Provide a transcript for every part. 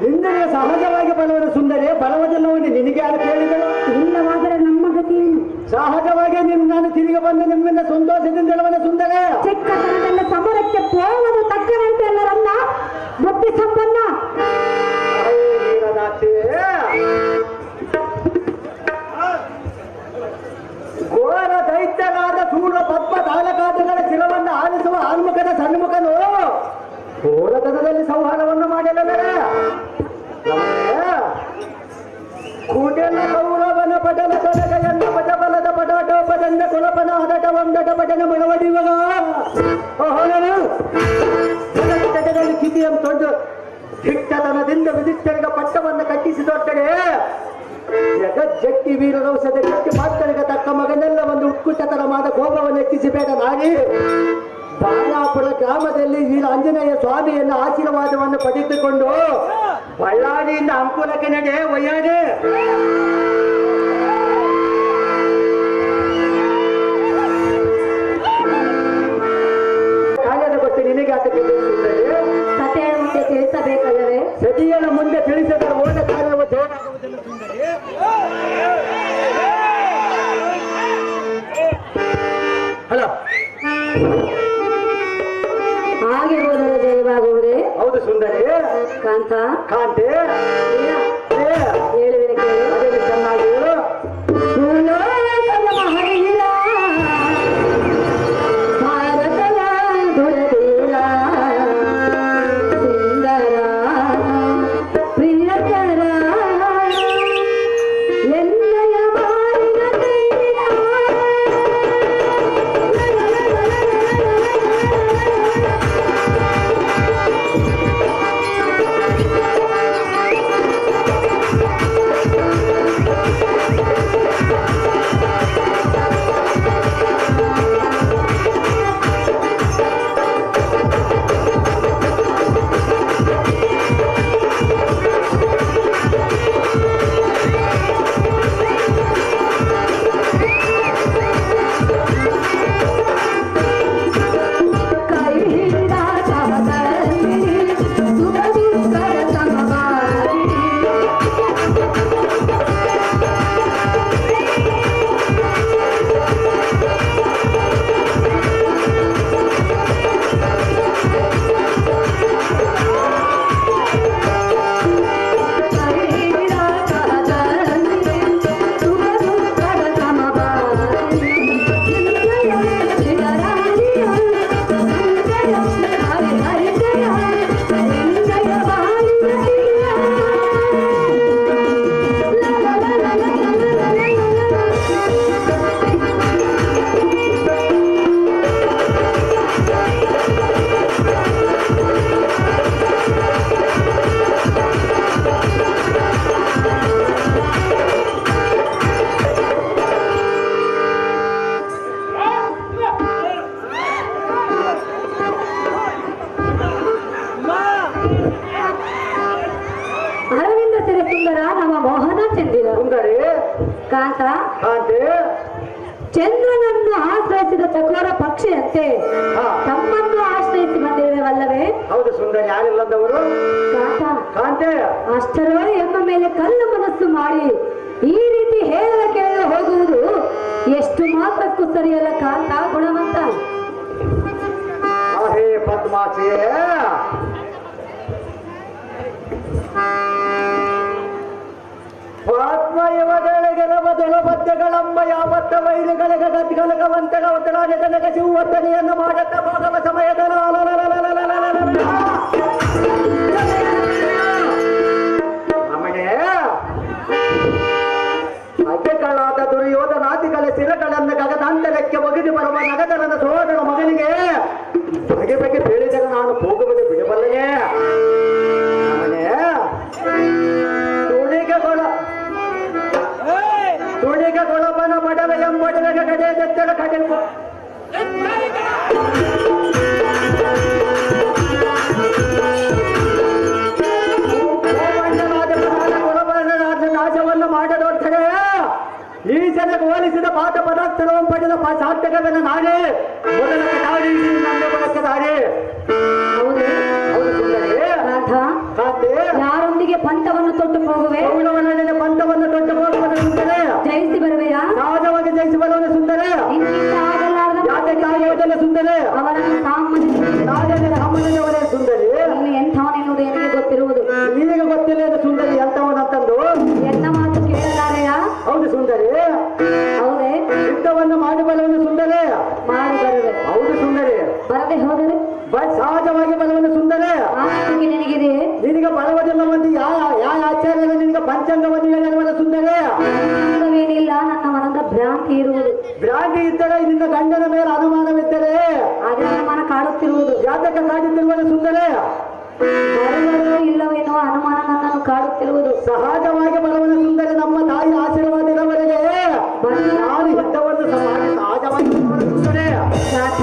ನಿಂದನೆ ಸಹಜವಾಗಿ ಬಲವದ ಸುಂದರಿ, ಬಲವದೆಲ್ಲವನ್ನೇ ನಿನಗೆ ಯಾರು ಕೇಳಿದಳು? ಇಲ್ಲವಾದರೆ ನಮ್ಮ ಗತಿ ಏನು? ಸಹಜವಾಗಿ ನಾನು ತಿರುಗಿ ಬಂದು ನಿಮ್ಮಿಂದ ಸಂತೋಷದಿಂದಲವನ ಸುಂದರ. ಚಿಕ್ಕತನದಲ್ಲಿ ಸಮರಕ್ಕೆ ಹೋಗುವುದು ತಕ್ಕನಂತೆ ಎಲ್ಲರನ್ನ ಬುದ್ಧಿ ಸಂಪನ್ನ. ಘೋರ ದೈತ್ಯನಾದ ಸೂರ್ಯ ಪದ್ಮ ತಾಲಕಾದಗಳ ಶಿರವನ್ನು ಆಲಿಸುವ ಆನ್ಮುಖದ ಸನ್ಮುಖನು ಘೋರತನದಲ್ಲಿ ಸಂಹಾರವನ್ನು ಮಾಡಲವೇ. ಕೂಟೆಲ್ಲ ಕೌರವನ ಪಟನ ತೊಲಗೆಯನ್ನ ಪಟಬಲದ ಪಟಾಟೋಪದಂಡ ಕುಲಪನ ಹದಟ ಒಂದಟ ಪಟನ ಮಳವಡಿವಗ ತಟದಲ್ಲಿ ಕಿತಿಯನ್ನು ತೊಂದು ದಿಟ್ಟತನದಿಂದ ವಿಧಿಷ್ಠರಿಗೆ ಪಟ್ಟವನ್ನು ಕಟ್ಟಿಸಿದೊಟ್ಟರೆ ಜಗಜ್ಜಟ್ಟಿ ವೀರರೌಷಧ ಗಟ್ಟಿ ಮಾತರಿಗೆ ತಕ್ಕ ಮಗನೆಲ್ಲ ಒಂದು ಉತ್ಕೃಷ್ಟತನವಾದ ಕೋಪವನ್ನು ಹೆಚ್ಚಿಸಬೇಡ ನಾಗಿ ಬಾಣಾಪುರ ಗ್ರಾಮದಲ್ಲಿ ವೀರ ಆಂಜನೇಯ ಸ್ವಾಮಿಯನ್ನ ಆಶೀರ್ವಾದವನ್ನು ಪಡೆದುಕೊಂಡು ಬಳ್ಳಾರಿಯಿಂದ ಅಂಕುಲಕ್ಕೆ ನಡೆ ಒಯ್ಯಾಡೆ. ಕಾರ್ಯದ ಗೊತ್ತು ನಿನಗೆ ಆತಕ್ಕೆ ಸತಿಯ ಮುಂದೆ ತಿಳಿಸಬೇಕಲ್ಲವೇ? ಸತಿಯನ ಮುಂದೆ ತಿಳಿಸಿದರೆ ಓದ ಕಾರ್ಯವು ಜೋರಾಗುವುದಿಲ್ಲ ಸುಂದರಿ. ಹಲೋ, ಹಾಗೆ ಹೋದರೆ ಜಯವಾಗುವುದೇ? ಹೌದು ಸುಂದರಿ. ಕಾಂತ ಕಾಂತೆ ಹೇಳುವಿನ ಕೇಳು. ಅದೇ ಚೆನ್ನಾಗಿ ಭಾರತದ ದುರದೀರ ಸುಂದರ ಪ್ರಿಯಕರ ಎನ್ನಯ ಬಾಳಿನ ತೀರ. ಅರವಿಂದ ಸಿರ ಸುಂದರ ನಮ್ಮ ಮೋಹನ ಚಂದಿರ ಸುಂದರಿ. ಕಾಂತ ಕಾಂತೆ ಚಂದ್ರನನ್ನು ಆಶ್ರಯಿಸಿದ ಚಕೋರ ಪಕ್ಷಿಯಂತೆ ತಮ್ಮನ್ನು ಆಶ್ರಯಿಸಿ ಬಂದಿರುವಲ್ಲವೇ? ಹೌದು ಸುಂದರಿ. ಯಾರಿಲ್ಲದವರು? ಕಾಂತ ಕಾಂತೆ ಅಷ್ಟರವರೆ ಎಂಬ ಮೇಲೆ ಕಲ್ಲು ಮನಸ್ಸು ಮಾಡಿ ಈ ರೀತಿ ಹೇಳ ಕೇಳ ಹೋಗುವುದು ಎಷ್ಟು ಮಾತ್ರಕ್ಕೂ ಸರಿಯಲ್ಲ ಕಾಂತ ಗುಣವಂತ. ಹೇ ಪದ್ಮಾಚಿ, ಪದ್ಮ ಯುವಗಳಿಗೆ ನವದೊಳ ಮಧ್ಯಗಳಂಬ ಯಾವತ್ತ ವೈರಿಗಳಿಗೆ ಗದ್ಗಲಗವಂತಗ ಒತ್ತಡಾದ ತನಕ ಶಿವತ್ತನೆಯನ್ನು ಮಾಡತ್ತ ಭಾಗವ ಸಮಯದ ರಮಣೆ ಅಜ್ಜಗಳಾದ ದುರ್ಯೋಧನಾದಿಗಳ ಶಿರಗಳನ್ನು ಗಗದಾಂತರಕ್ಕೆ ಒಗೆದು ಬರುವ ನಗದರನ ಸೋದರ ಮಗನಿಗೆ ಬಗೆ ಬಗೆ ಹೇಳಿದರೆ ನಾನು ಹೋಗುವುದು ಬಿಡಬಲ್ಲನೆ. ತುಳಿಗ ಗೊಳಪನ ಮಡವೆ ಎಂಬಡವೆಗೆ ಕಡೆ ದೆತ್ತರ ಕಡೆ ನಾಶವನ್ನು ಮಾಡದೊಡ್ತಾರೆ. ಈಶನಿಗೆ ಹೋಲಿಸಿದ ಪಾಠ ಪದಾರ್ಥವನ್ನು ಪಡೆದ ಸಾರ್ಥಕವನ್ನು ನಾನೇ ಮೊದಲ ಕಟಾಡಿ ನನ್ನ ಬಳಕೆ ದಾರಿ. ಹೌದು ಹೌದು ಸುಂದರಿ. ಯಾರೊಂದಿಗೆ ನದಿಗೆ ಪಂಥವನ್ನು ತೊಟ್ಟು ಹೋಗುವೆ, ಕೌರವನ ನದಿಗೆ ಪಂಥವನ್ನು ತೊಟ್ಟು ಹೋಗುವನು ಸುಂದರ. ಜಯಿಸಿ ಬರುವೆಯಾ? ಸಹಜವಾಗಿ ಜಯಿಸಿ ಬರುವನು ಸುಂದರ. ನಿನ್ನಿಂದ ಆಗಲಾರದ ಯಾತಕ್ಕಾಗುವುದಲ್ಲ ಸುಂದರ. ಅವರನ್ನು ಸಾಮಾನ್ಯದವರೇ ಸುಂದರಿ. ನೀನು ಎಂಥವನೆನ್ನುವುದು ನನಗೆ ಗೊತ್ತಿರುವುದು. ನಿನಗೆ ಗೊತ್ತಿಲ್ಲ ಇದು ಸುಂದರಿ ಎಂತವನಂತಂದು. ಎನ್ನ ಮಾತು ಕೇಳಲಾರೆಯ? ಹೌದು ಸುಂದರಿ. ಹೌದೇ? ಯುದ್ಧವನ್ನು ಮಾಡಿ ಬರುವನು ಸುಂದರಿ. ಮಾಡಿ ಬರುವೆ. ಹೌದು ಸುಂದರಿ. ಬರದೆ ಹೋದರೆ ಸಹಜವಾಗಿ ಬರುವನು ಸುಂದರಿ. ಆಸ್ತಿಗೆ ನಿನಗಿದೆ. ನಿನಗೆ ಬರುವುದಿಲ್ಲ ಒಂದು ಯಾವ ಆಚಾರ್ಯರು ನಿನಗೆ ಪಂಚಾಂಗವನ್ನು ಹೇಳಿರುವಲ್ಲ ಸುಂದರಿ. ಪಂಚಾಂಗವೇನಿಲ್ಲ, ನನ್ನ ಮನದ ಭ್ರಾಂತಿ ಇರುವುದು. ಭ್ರಾಂತಿ ಇದ್ದರೆ ನಿನ್ನ ಗಂಡನ ಮೇಲೆ ಅನುಮಾನವಿದ್ದರೆ ಅದೇ ಅನುಮಾನ ಕಾಡುತ್ತಿರುವುದು. ಜಾತಕ ಕಾಡುತ್ತಿರುವನು ಸುಂದರಿ. ಬರುವರೋ ಇಲ್ಲವೇನೋ ಅನುಮಾನ ನನ್ನನ್ನು ಕಾಡುತ್ತಿರುವುದು. ಸಹಜವಾಗಿ ಬರುವನು ಸುಂದರಿ. ನಮ್ಮ ತಾಯಿ ಆಶೀರ್ವಾದ ಇರುವವರೆಗೆ ನಾನು ಯುದ್ಧವನ್ನು ಮಾಡಿ ಸಹಜವಾಗಿ ಬರುವನು ಸುಂದರಿ. ಶಾಖ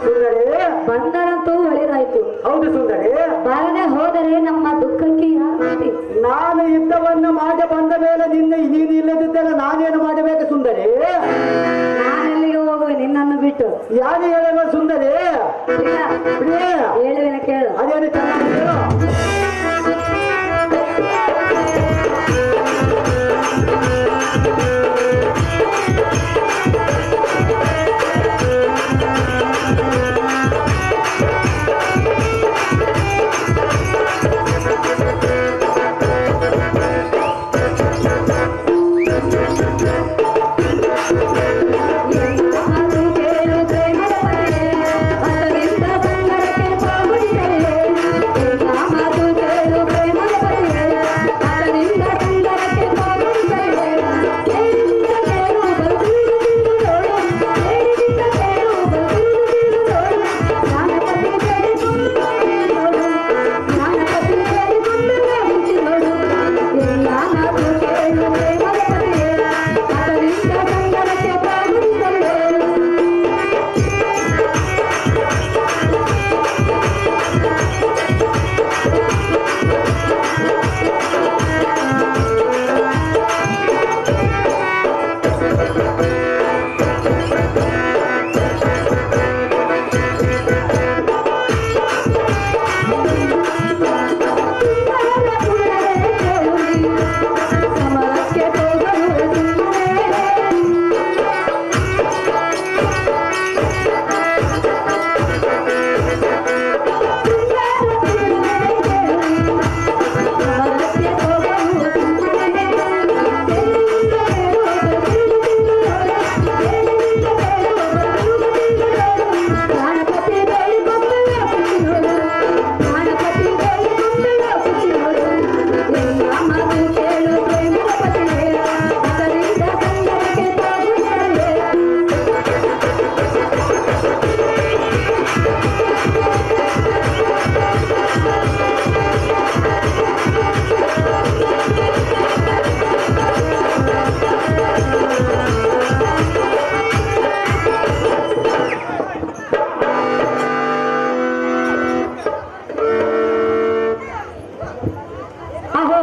ಸುಂದರಿ ಬಂದರಂತೂ ಒಳ್ಳೆದಾಯ್ತು. ಹೌದು ಸುಂದರಿ. ಬರದೆ ಹೋದರೆ ನಮ್ಮ ದುಃಖಕ್ಕೆ ಯಾರು? ನಾನು ಯುದ್ಧವನ್ನು ಮಾಡಿ ಬಂದ ಮೇಲೆ ನೀನು ಇಲ್ಲದಿದ್ದರೆ ನಾನೇನು ಮಾಡಬೇಕು ಸುಂದರಿ? ನಾನೆಲ್ಲಿಗೆ ಹೋಗುವೆ ನಿನ್ನನ್ನು ಬಿಟ್ಟು? ಯಾರು ಹೇಳುವ ಸುಂದರಿ? ಪ್ರಿಯ ಹೇಳುವೆನ ಕೇಳು. ಅದೇನು ಚೆನ್ನಾಗಿ ಹೇಳು.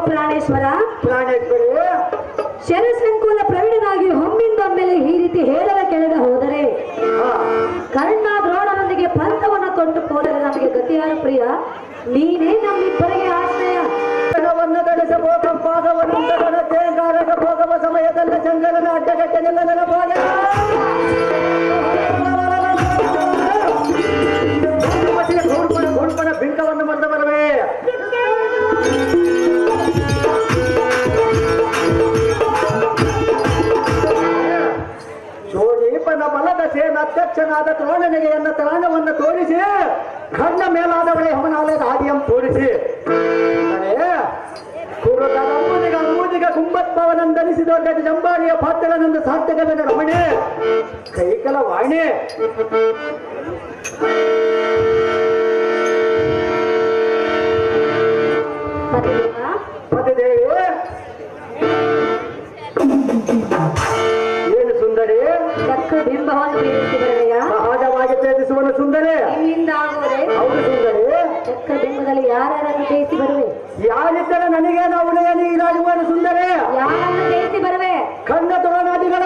ಪ್ರಾಣೇಶ್ವರ, ಪ್ರಾಣೇಶ್ವರಿ ಶರಸಂಕುಲ ಪ್ರವೀಣನಾಗಿ ಒಮ್ಮಿಂದೊಮ್ಮೆಲೆ ಈ ರೀತಿ ಹೇಳದ ಕೆಳಗೆ ಹೋದರೆ ಕರ್ಣ ದ್ರೋಣನೊಂದಿಗೆ ಪಂಥವನ್ನು ತೊಟ್ಟು ಹೋದರೆ ನಮಗೆ ಗತಿಯಾರ ಪ್ರಿಯ. ನೀನೇ ನಮ್ಮಿಬ್ಬರಿಗೆ ಆಶ್ರಯ. ನಡೆಸಬಹುದು ಪಾದವನ್ನು ತೇಂಗಾರಕ ಭೋಗವ ಸಮಯದಲ್ಲಿ ಚಂದ್ರನ ಅಡ್ಡಗಟ್ಟೆಲ್ಲ ನೆನಪಾಗ ಗೋಡ್ಪನ ಬಿಂಕವನ್ನು ಬಂದ ಬರವೇ. ಶೋಣೀಪನ ಬಲದ ಸೇನ ಅಧ್ಯಕ್ಷನಾದ ದ್ರೋಣನಿಗೆ ಎನ್ನ ತ್ರಾಣವನ್ನು ತೋರಿಸಿ ಕಣ್ಣ ಮೇಲಾದವಳೆ ಹವನಾಲಯದ ಆದಿಯಂ ತೋರಿಸಿ ಮೂದಿಗ ಕುಂಭತ್ಭವನಂದನಿಸಿದೊಡ್ಡ ಜಂಬಾರಿಯ ಪಾತ್ರನಂದು ಸಾರ್ಥಕವೆಂದ ರಮಣೆ ಕೈಕಲ ವಾಣಿ ಪತಿದೇವಿ ಏನು ಸುಂದರಿ ಚಕ್ಕ ಬಿಂಬವನ್ನು ಪ್ರೇರಿಸಿ ಬರವೆಯ ಸಹಜವಾಗಿ ಪ್ರೇರಿಸುವನು ಸುಂದರಿ. ನಿನ್ನಿಂದ ಆಗುವುದೇ? ಹೌದು ಸುಂದರಿ. ಚಕ್ಕ ಬಿಂಬದಲ್ಲಿ ಯಾರ್ಯಾರನ್ನು ಜಯಿಸಿ ಬರುವೆ? ಯಾರಿದ್ದರೆ ನನಗೆ ನಾವು ನೀರಾಗುವನು ಸುಂದರಿ. ಯಾರನ್ನು ಜಯಿಸಿ ಬರುವೆ? ಖಂಡ ತೋರಣಾದಿಗಳ